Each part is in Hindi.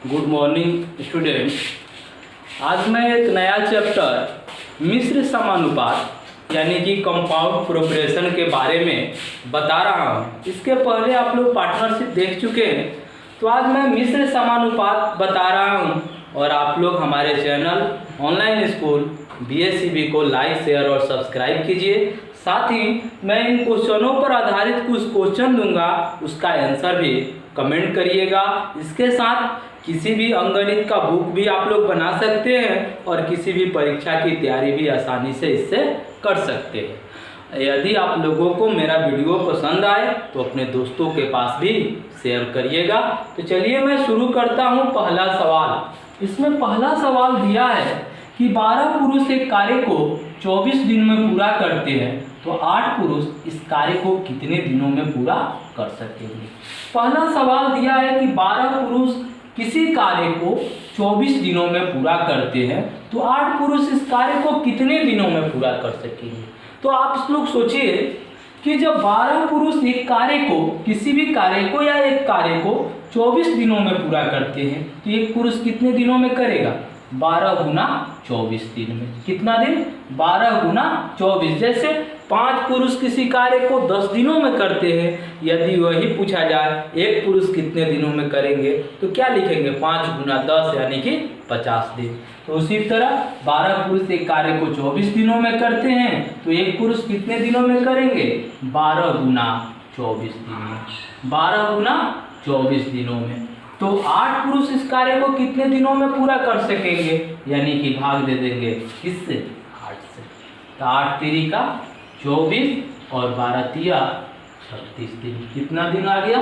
Good morning student. आज मैं एक नया चैप्टर मिश्र समानुपात यानी कि कंपाउंड प्रोपोर्शन के बारे में बता रहा हूँ। इसके पहले आप लोग पार्टनरशिप देख चुके हैं, तो आज मैं मिश्र समानुपात बता रहा हूँ। और आप लोग हमारे चैनल ऑनलाइन स्कूल BSCB को लाइक, शेयर और सब्सक्राइब कीजिए। साथ ही मैं इन क्वेश्चनों पर आधारित कुछ क्वेश्चन दूंगा, उसका आंसर भी कमेंट करिएगा। इसके साथ किसी भी अंकगणित का बुक भी आप लोग बना सकते हैं और किसी भी परीक्षा की तैयारी भी आसानी से इससे कर सकते हैं। यदि आप लोगों को मेरा वीडियो पसंद आए तो अपने दोस्तों के पास भी शेयर करिएगा। तो चलिए मैं शुरू करता हूँ। पहला सवाल, इसमें पहला सवाल दिया है कि 12 पुरुष एक कार्य को 24 दिन में पूरा करते हैं, तो 8 पुरुष इस कार्य को कितने दिनों में पूरा कर सकेंगे। पहला सवाल दिया है कि 12 पुरुष किसी कार्य को 24 दिनों में पूरा करते हैं, तो 8 पुरुष इस कार्य को कितने दिनों में पूरा कर सकेंगे। तो आप लोग सोचिए कि जब 12 पुरुष एक कार्य को, किसी भी कार्य को या एक कार्य को 24 दिनों में पूरा करते हैं, तो एक पुरुष कितने दिनों में करेगा? 12 गुना 24 दिन में। कितना दिन? 12 गुना 24। जैसे 5 पुरुष किसी कार्य को 10 दिनों में करते हैं, यदि वही पूछा जाए एक पुरुष कितने दिनों में करेंगे, तो क्या लिखेंगे? 5 गुना 10 यानी कि 50 दिन। तो उसी तरह 12 पुरुष एक कार्य को 24 दिनों में करते हैं, तो एक पुरुष कितने दिनों में करेंगे? 12 गुना 24 दिन में। 12 गुना 24 दिनों में। तो 8 पुरुष इस कार्य को कितने दिनों में पूरा कर सकेंगे, यानी कि भाग दे देंगे किससे? 8 से। तो 8 तिरी का 24 और 12 तिया 36 दिन। कितना दिन आ गया?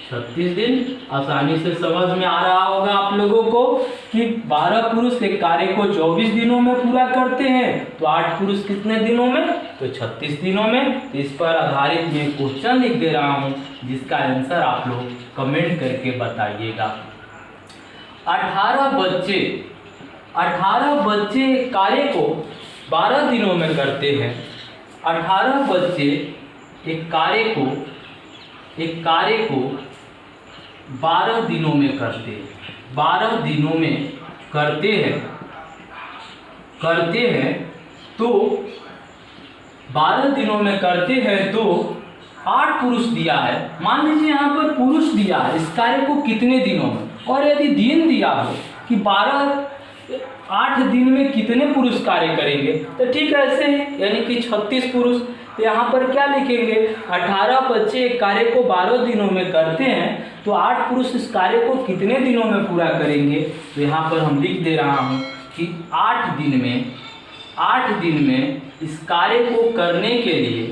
36 दिन। आसानी से समझ में आ रहा होगा आप लोगों को कि 12 पुरुष एक कार्य को 24 दिनों में पूरा करते हैं, तो 8 पुरुष कितने दिनों में? तो 36 दिनों में। तो इस पर आधारित मैं क्वेश्चन लिख दे रहा हूँ, जिसका आंसर आप लोग कमेंट करके बताइएगा। 18 बच्चे कार्य को 12 दिनों में करते हैं। 18 बच्चे एक कार्य को 12 दिनों में करते हैं। 12 दिनों में करते हैं तो 12 दिनों में करते हैं तो 8 पुरुष दिया है। मान लीजिए यहाँ पर पुरुष दिया है इस कार्य को कितने दिनों में, और यदि दिन दिया हो कि 8 दिन में कितने पुरुष कार्य करेंगे, तो ठीक है ऐसे ही, यानी कि 36 पुरुष। तो यहाँ पर क्या लिखेंगे? 18 बच्चे एक कार्य को 12 दिनों में करते हैं, तो 8 पुरुष इस कार्य को कितने दिनों में पूरा करेंगे। तो यहाँ पर हम लिख दे रहा हूँ कि 8 दिन में इस कार्य को करने के लिए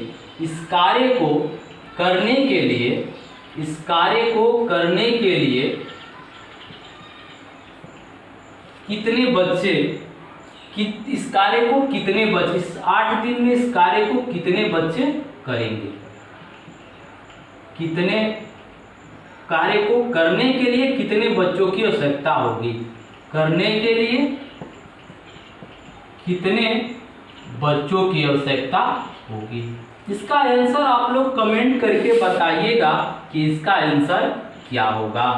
कितने बच्चे, इस कार्य को कितने बच्चे, इस 8 दिन में इस कार्य को कितने बच्चे करेंगे। कितने कार्य को करने के लिए कितने बच्चों की आवश्यकता होगी, करने के लिए कितने बच्चों की आवश्यकता होगी। इसका आंसर आप लोग कमेंट करके बताइएगा कि इसका आंसर क्या होगा।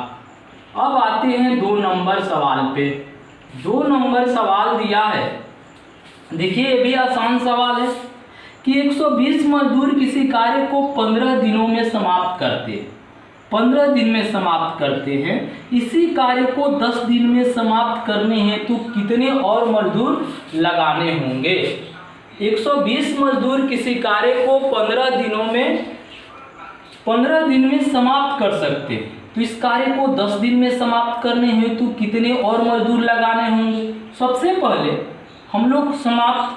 अब आते हैं 2 नंबर सवाल पे। 2 नंबर सवाल दिया है, देखिए ये भी आसान सवाल है कि 120 मजदूर किसी कार्य को 15 दिनों में समाप्त करते हैं। 15 दिन में समाप्त करते हैं। इसी कार्य को 10 दिन में समाप्त करने हैं तो कितने और मजदूर लगाने होंगे। 120 मजदूर किसी कार्य को 15 दिन में समाप्त कर सकते हैं, तो इस कार्य को 10 दिन में समाप्त करने हैं तो कितने और मजदूर लगाने होंगे। सबसे पहले हम लोग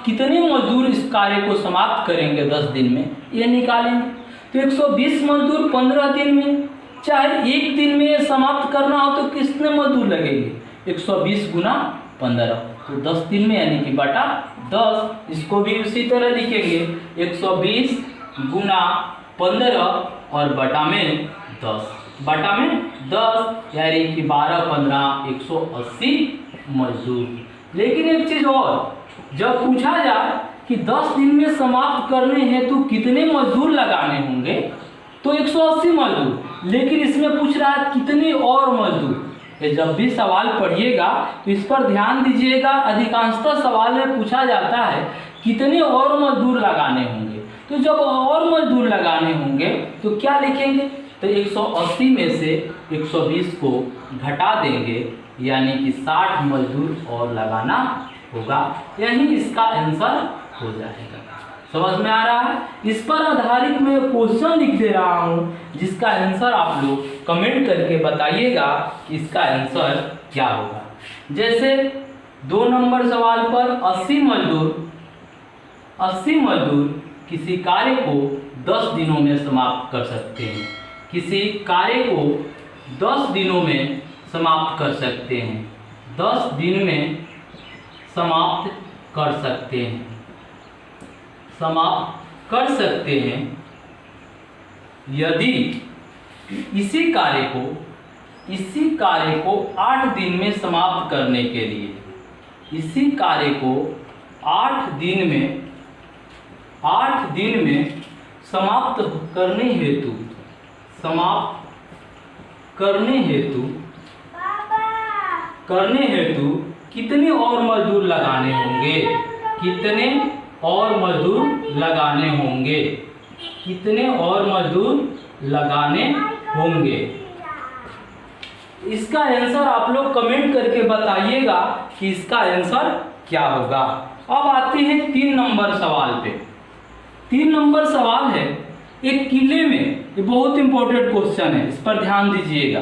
कितने मजदूर इस कार्य को समाप्त करेंगे 10 दिन में, ये निकालेंगे। तो 120 मजदूर 15 दिन में, चाहे एक दिन में समाप्त करना हो तो कितने मजदूर लगेंगे? 120 गुना 15, तो 10 दिन में यानी कि बटा 10। इसको भी उसी तरह लिखेंगे, 120 गुना 15 और बटा में 10 यानी कि 12 15 180 मजदूर। लेकिन एक चीज और, जब पूछा जाए कि 10 दिन में समाप्त करने हैं तो कितने मजदूर लगाने होंगे, तो 180 मजदूर। लेकिन इसमें पूछ रहा है कितने और मजदूर, ये जब भी सवाल पढ़िएगा तो इस पर ध्यान दीजिएगा। अधिकांशतः सवाल में पूछा जाता है कितने और मजदूर लगाने होंगे। तो जब और मजदूर लगाने होंगे तो क्या लिखेंगे, तो 180 में से 120 को घटा देंगे, यानी कि 60 मजदूर और लगाना होगा। यही इसका आंसर हो जाएगा। समझ में आ रहा है। इस पर आधारित मैं क्वेश्चन लिख दे रहा हूँ, जिसका आंसर आप लोग कमेंट करके बताइएगा कि इसका आंसर क्या होगा। जैसे 2 नंबर सवाल पर 80 मजदूर किसी कार्य को 10 दिनों में समाप्त कर सकते हैं। किसी कार्य को 10 दिनों में समाप्त कर सकते हैं। 10 दिन में समाप्त कर सकते हैं। समाप्त कर सकते हैं यदि इसी कार्य को 8 दिन में समाप्त करने के लिए, इसी कार्य को 8 दिन में समाप्त करने हेतु कितने और मजदूर लगाने होंगे। कितने और मजदूर लगाने होंगे। कितने और मजदूर लगाने होंगे। इसका आंसर आप लोग कमेंट करके बताइएगा कि इसका आंसर क्या होगा। अब आते हैं 3 नंबर सवाल पे। 3 नंबर सवाल है, एक किले में, ये बहुत इंपॉर्टेंट क्वेश्चन है, इस पर ध्यान दीजिएगा।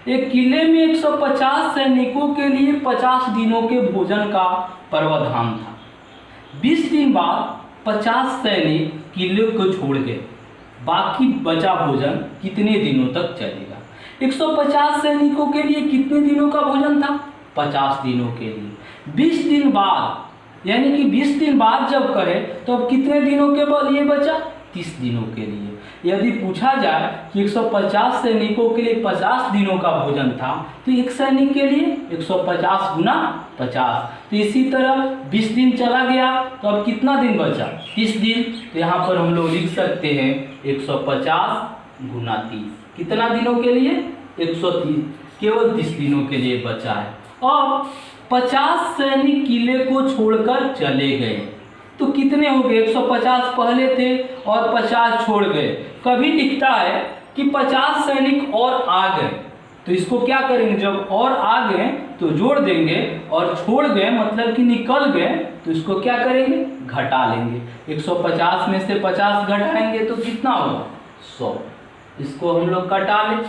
एक किले में 150 सैनिकों के लिए 50 दिनों के भोजन का प्रावधान था। 20 दिन बाद 50 सैनिक किले को छोड़ गए। बाकी बचा भोजन कितने दिनों तक चलेगा। 150 सैनिकों के लिए कितने दिनों का भोजन था, 50 दिनों के लिए। 20 दिन बाद, यानी कि 20 दिन बाद जब करें तो अब कितने दिनों के लिए बचा, 30 दिनों के लिए। यदि पूछा जाए कि 150 सैनिकों के लिए 50 दिनों का भोजन था, तो एक सैनिक के लिए 150 गुना 50। तो इसी तरह 20 दिन चला गया तो अब कितना दिन बचा, 30 दिन। तो यहाँ पर हम लोग लिख सकते हैं 150 गुना 30। कितना दिनों के लिए, 130, केवल 30 दिनों के लिए बचा है। अब 50 सैनिक किले को छोड़कर चले गए तो कितने हो गए, 150 पहले थे और 50 छोड़ गए। कभी लिखता है कि 50 सैनिक और आ गए, तो इसको क्या करेंगे, जब और आ गए तो जोड़ देंगे, और छोड़ गए मतलब कि निकल गए तो इसको क्या करेंगे, घटा लेंगे। 150 में से 50 घटाएंगे तो कितना होगा, 100। इसको हम लोग कटा लें,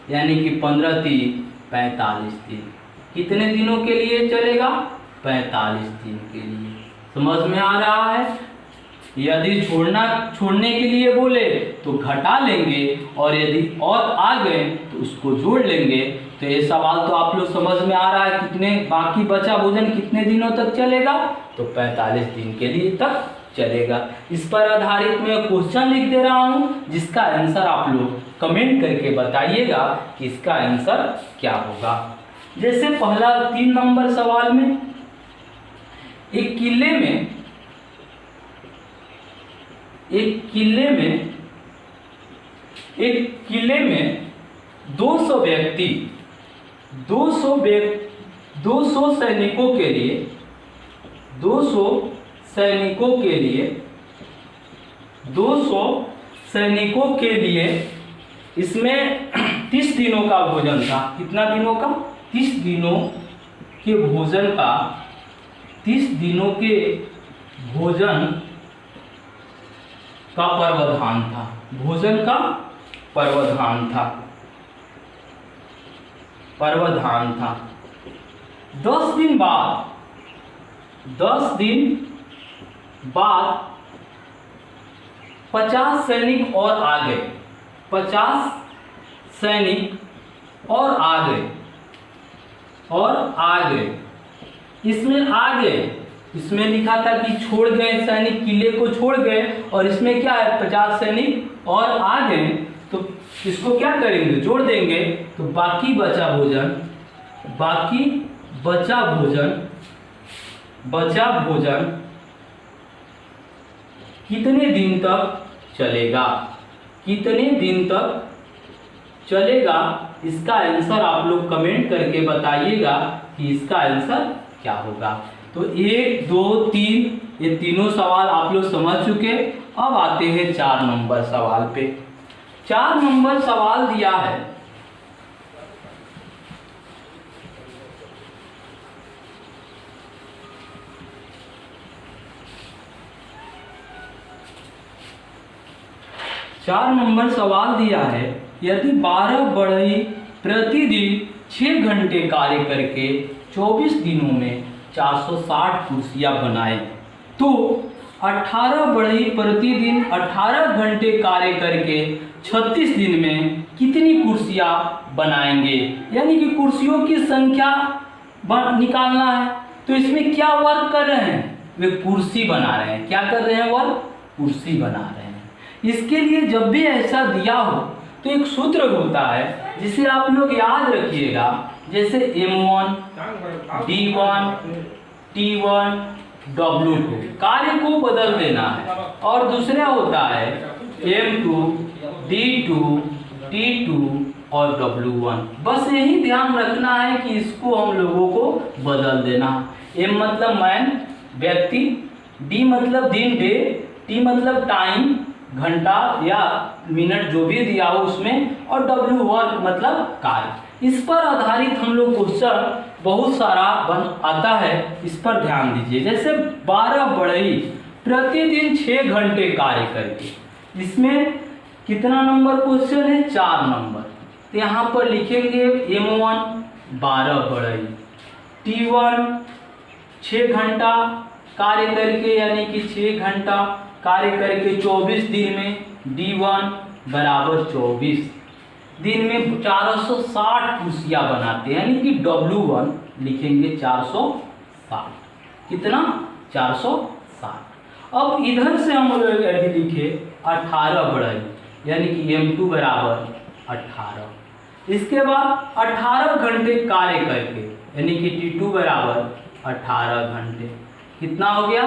यानी कि 15 3 45 दिन। कितने दिनों के लिए चलेगा, 45 दिन के लिए। समझ में आ रहा है। यदि छोड़ने के लिए बोले तो घटा लेंगे, और यदि और आ गए तो उसको जोड़ लेंगे। तो ये सवाल तो आप लोग समझ में आ रहा है। कितने बाकी बचा भोजन कितने दिनों तक चलेगा, तो 45 दिन के लिए तक चलेगा। इस पर आधारित मैं क्वेश्चन लिख दे रहा हूँ, जिसका आंसर आप लोग कमेंट करके बताइएगा कि इसका आंसर क्या होगा। जैसे पहला 3 नंबर सवाल में, एक किले में 200 व्यक्ति 200 सैनिकों के लिए 200 सैनिकों के लिए इसमें 30 दिनों का भोजन था। कितना दिनों का, 30 दिनों के भोजन का 30 दिनों के भोजन का प्रावधान था। भोजन का प्रावधान था 10 दिन बाद 50 सैनिक और आ गए। 50 सैनिक और आ गए। इसमें आ गए, इसमें लिखा था कि छोड़ गए सैनिक, किले को छोड़ गए, और इसमें क्या है, 50 सैनिक और आ गए। तो इसको क्या करेंगे, जोड़ देंगे। तो बाकी बचा भोजन कितने दिन तक चलेगा, कितने दिन तक चलेगा? इसका आंसर आप लोग कमेंट करके बताइएगा कि इसका आंसर क्या होगा। तो 1, 2, 3 ये तीनों सवाल आप लोग समझ चुके। अब आते हैं 4 नंबर सवाल पे। 4 नंबर सवाल दिया है, यदि 12 बढ़ई प्रतिदिन 6 घंटे कार्य करके 24 दिनों में 460 कुर्सियां बनाए, तो 18 बढ़ई प्रतिदिन 18 घंटे कार्य करके 36 दिन में कितनी कुर्सियां बनाएंगे। यानी कि कुर्सियों की संख्या निकालना है। तो इसमें क्या वर्क कर रहे हैं? वे कुर्सी बना रहे हैं। क्या कर रहे हैं? वर्क कुर्सी बना रहे हैं। इसके लिए जब भी ऐसा दिया हो तो एक सूत्र होता है जिसे आप लोग याद रखिएगा, जैसे M1 D1 T1 W2 कार्य को बदल देना है, और दूसरा होता है M2 D2 T2 और W1। बस यही ध्यान रखना है कि इसको हम लोगों को बदल देना। M मतलब मैन व्यक्ति, D मतलब दिन डे, T मतलब टाइम घंटा या मिनट जो भी दिया हो उसमें, और W वर्क मतलब कार्य। इस पर आधारित हम लोग क्वेश्चन बहुत सारा आता है, इस पर ध्यान दीजिए। जैसे 12 बढ़ई प्रतिदिन 6 घंटे कार्य करके, इसमें कितना नंबर क्वेश्चन है? 4 नंबर। तो यहाँ पर लिखेंगे M1 12 बढ़ई, T1 6 घंटा कार्य करके यानी कि 6 घंटा कार्य करके 24 दिन में, D1 बराबर 24 दिन में 460 कुर्सियां बनाते हैं, यानी कि W1 लिखेंगे 460। कितना? 460। अब इधर से हम लोग यदि लिखे 18 बढ़ई, यानी कि M2 बराबर 18। इसके बाद 18 घंटे कार्य करके, यानी कि T2 बराबर 18 घंटे। कितना हो गया?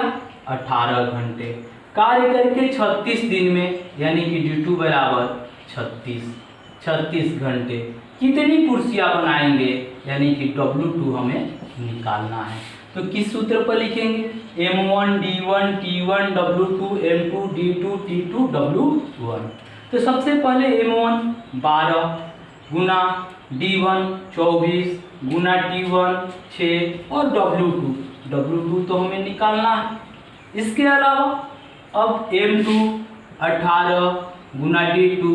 18 घंटे कार्य करके 36 दिन में, यानी कि D2 बराबर 36 घंटे कितनी कुर्सियां बनाएंगे, यानी कि W2 हमें निकालना है। तो किस सूत्र पर लिखेंगे? M1 D1 T1 W2 M2 D2 T2 W1। तो सबसे पहले M1 12 गुना D1 24 गुना T1 6 और W2 तो हमें निकालना है। इसके अलावा अब M2 18 गुना D2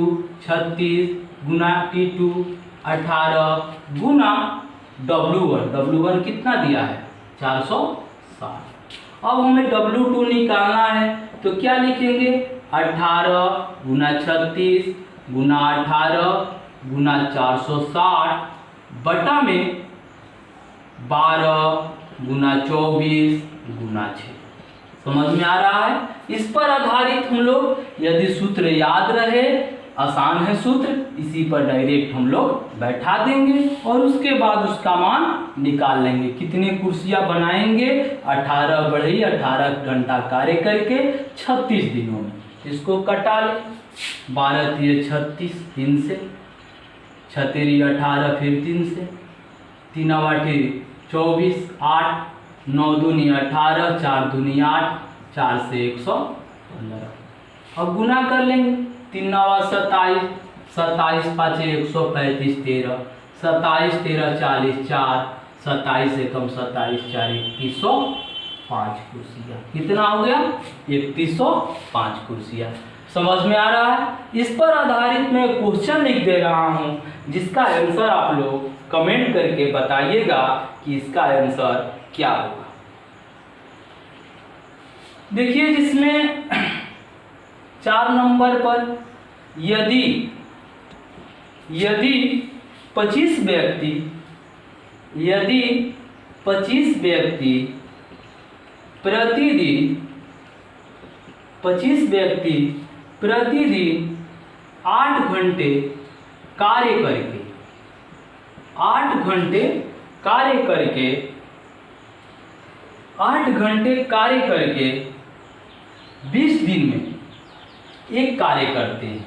36 गुना T2 18 गुना W1 कितना दिया है? 460। अब हमें W2 निकालना है, तो क्या लिखेंगे? 18 गुना 36 गुना 18 गुना 460 बटा में 12 गुना 24 गुना 6। समझ में आ रहा है? इस पर आधारित हम लोग यदि सूत्र याद रहे, आसान है सूत्र, इसी पर डायरेक्ट हम लोग बैठा देंगे और उसके बाद उसका मान निकाल लेंगे। कितनी कुर्सियां बनाएंगे? 18 बढ़ई 18 घंटा कार्य करके 36 दिनों में। इसको कटा ले, 12 3 36 3 से, 6 3 18 फिर 3 से, 3 8 24 8 9 दूनी 18 4 दूनी 8 4 से 115। अब गुना कर लेंगे, 3 9 27 27 5 135 13 27 13 40 4 27 एकम 27 4 3105 कुर्सियाँ। कितना हो गया? 3105 कुर्सियाँ। समझ में आ रहा है? इस पर आधारित मैं क्वेश्चन लिख दे रहा हूँ, जिसका आंसर आप लोग कमेंट करके बताइएगा कि इसका आंसर क्या होगा। देखिए, जिसमें 4 नंबर पर यदि 25 व्यक्ति प्रतिदिन 8 घंटे कार्य करके 20 दिन में एक कार्य करते हैं,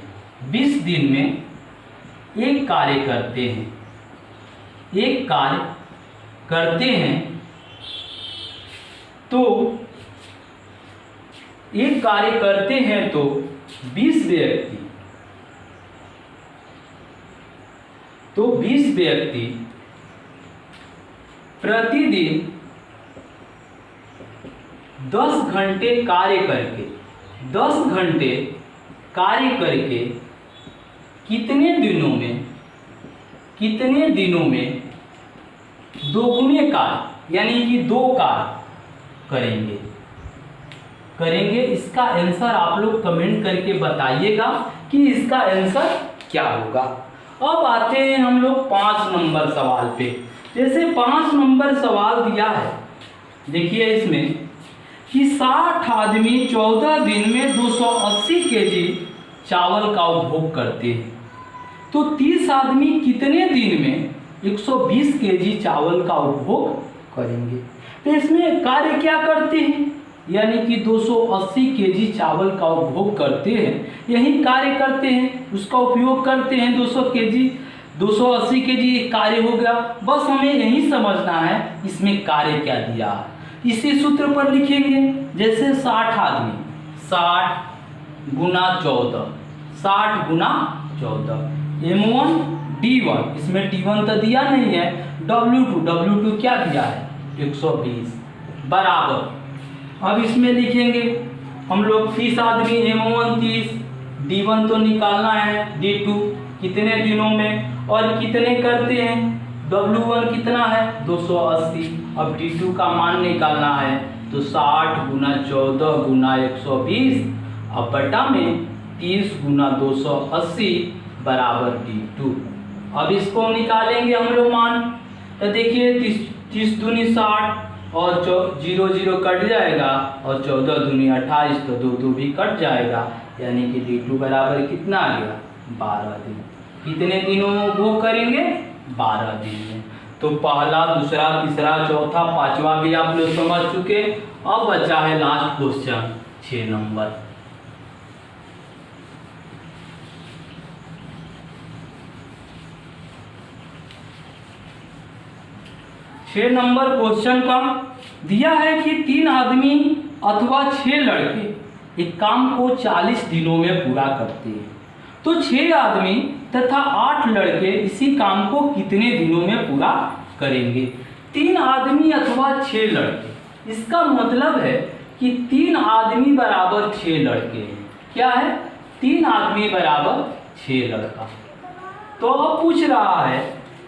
20 दिन में एक कार्य करते हैं, एक कार्य करते हैं तो एक कार्य करते हैं तो 20 व्यक्ति, तो 20 व्यक्ति प्रतिदिन 10 घंटे कार्य करके, 10 घंटे कार्य करके कितने दिनों में दोगुने कार्य यानी कि 2 कार्य करेंगे। इसका आंसर आप लोग कमेंट करके बताइएगा कि इसका आंसर क्या होगा। अब आते हैं हम लोग 5 नंबर सवाल पे। जैसे 5 नंबर सवाल दिया है, देखिए इसमें कि 60 आदमी 14 दिन में 280 केजी चावल का उपभोग करते हैं, तो 30 आदमी कितने दिन में 120 केजी चावल का उपभोग करेंगे। तो इसमें कार्य क्या करते हैं, यानी कि 280 केजी चावल का उपभोग करते हैं, यही कार्य करते हैं, उसका उपयोग करते हैं 280 केजी कार्य हो गया। बस हमें यही समझना है इसमें कार्य क्या दिया है। इसी सूत्र पर लिखेंगे, जैसे 60 आदमी, 60 गुना 14, 60 गुना 14, M1 D1, इसमें T1 तो दिया नहीं है, W2 क्या दिया है 120 बराबर। अब इसमें लिखेंगे हम लोग 30 आदमी, M1 30, D1 तो निकालना है, D2 कितने दिनों में और कितने करते हैं, W1 कितना है 280, अब D2 का मान निकालना है, तो 60 गुना 14 गुना 120 अब बटा में 30 गुना 280 बराबर D2। अब इसको निकालेंगे हम लोग मान, तो देखिए 30 दूनी 60 और 0 0 कट जाएगा और 14 दूनी 28, तो 2 2 भी कट जाएगा, यानी कि D2 बराबर कितना आ गया 12 दिन। कितने दिनों में उपभोग करेंगे 12 दिन में। तो पहला, दूसरा, तीसरा, चौथा, पांचवा भी आप लोग समझ चुके। अब बचा है लास्ट क्वेश्चन 6 नंबर। छह नंबर क्वेश्चन का दिया है कि 3 आदमी अथवा 6 लड़के एक काम को 40 दिनों में पूरा करते हैं, तो 6 आदमी तथा 8 लड़के इसी काम को कितने दिनों में पूरा करेंगे। 3 आदमी अथवा 6 लड़के, इसका मतलब है कि 3 आदमी बराबर 6 लड़के हैं। क्या है, 3 आदमी बराबर 6 लड़का। तो अब पूछ रहा है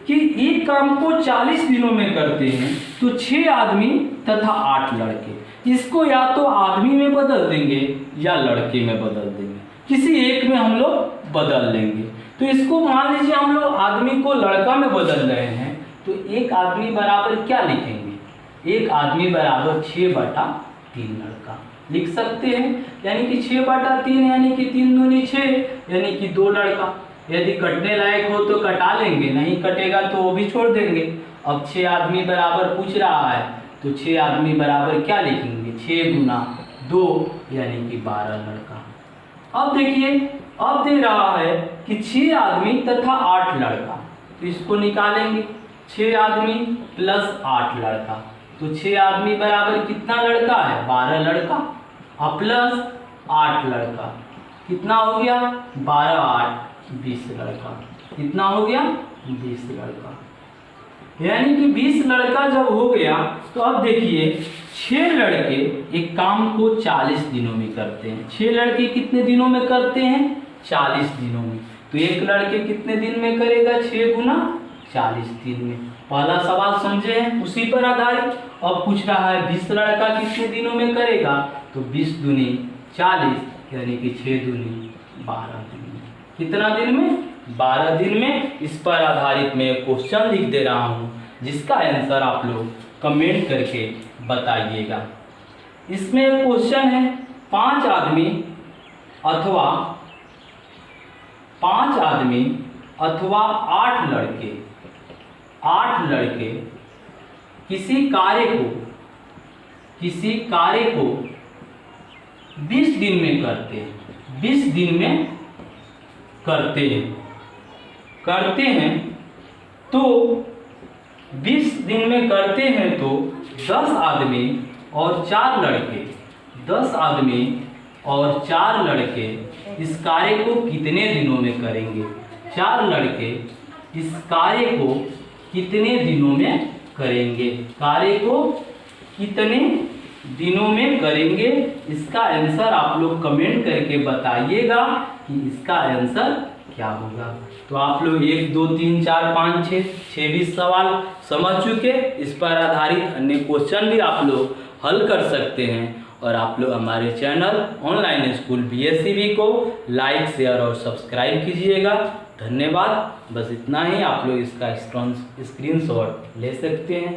कि एक काम को 40 दिनों में करते हैं, तो 6 आदमी तथा 8 लड़के, इसको या तो आदमी में बदल देंगे या लड़के में बदल देंगे, किसी एक में हम लोग बदल लेंगे। तो इसको मान लीजिए हम लोग आदमी को लड़का में बदल रहे हैं, तो एक आदमी बराबर क्या लिखेंगे, एक आदमी बराबर 6/3 लड़का लिख सकते हैं, यानी कि 6/3 यानी कि 3 दूनी 6 यानी कि 2 लड़का। यदि कटने लायक हो तो कटा लेंगे, नहीं कटेगा तो वो भी छोड़ देंगे। अब 6 आदमी बराबर पूछ रहा है, तो 6 आदमी बराबर क्या लिखेंगे 6 गुना 2 यानी कि 12 लड़का। अब देखिए, अब दे रहा है कि 6 आदमी तथा 8 लड़का, तो इसको निकालेंगे, 6 आदमी प्लस 8 लड़का, तो 6 आदमी बराबर कितना लड़का है 12 लड़का, और प्लस 8 लड़का कितना हो गया 12 8 20 लड़का, कितना हो गया 20 लड़का, यानी कि 20 लड़का जब हो गया तो अब देखिए 6 लड़के एक काम को 40 दिनों में करते हैं। 6 लड़के कितने दिनों में करते हैं 40 दिनों में, तो एक लड़के कितने दिन में करेगा 6 गुना 40 दिन में। पहला सवाल समझे हैं, उसी पर आधारित। अब पूछ रहा है 20 लड़का कितने दिनों में करेगा, तो 20 दूनी 40 यानी कि 6 दूनी 12 दिन में। कितना दिन में 12 दिन में। इस पर आधारित मैं क्वेश्चन लिख दे रहा हूँ, जिसका आंसर आप लोग कमेंट करके बताइएगा। इसमें क्वेश्चन है 5 आदमी अथवा 8 लड़के किसी कार्य को 20 दिन में करते हैं, 20 दिन में करते हैं करते हैं तो 20 दिन में करते हैं तो 10 आदमी और 4 लड़के 10 आदमी और 4 लड़के इस कार्य को कितने दिनों में करेंगे? 4 लड़के इस कार्य को कितने दिनों में करेंगे? कार्य को कितने दिनों में करेंगे? इसका आंसर आप लोग कमेंट करके बताइएगा कि इसका आंसर क्या होगा। तो आप लोग 1 2 3 4 5 6 भी सवाल समझ चुके। इस पर आधारित अन्य क्वेश्चन भी आप लोग हल कर सकते हैं। और आप लोग हमारे चैनल ऑनलाइन स्कूल BSCB को लाइक शेयर और सब्सक्राइब कीजिएगा। धन्यवाद। बस इतना ही, आप लोग इसका स्क्रीनशॉट ले सकते हैं।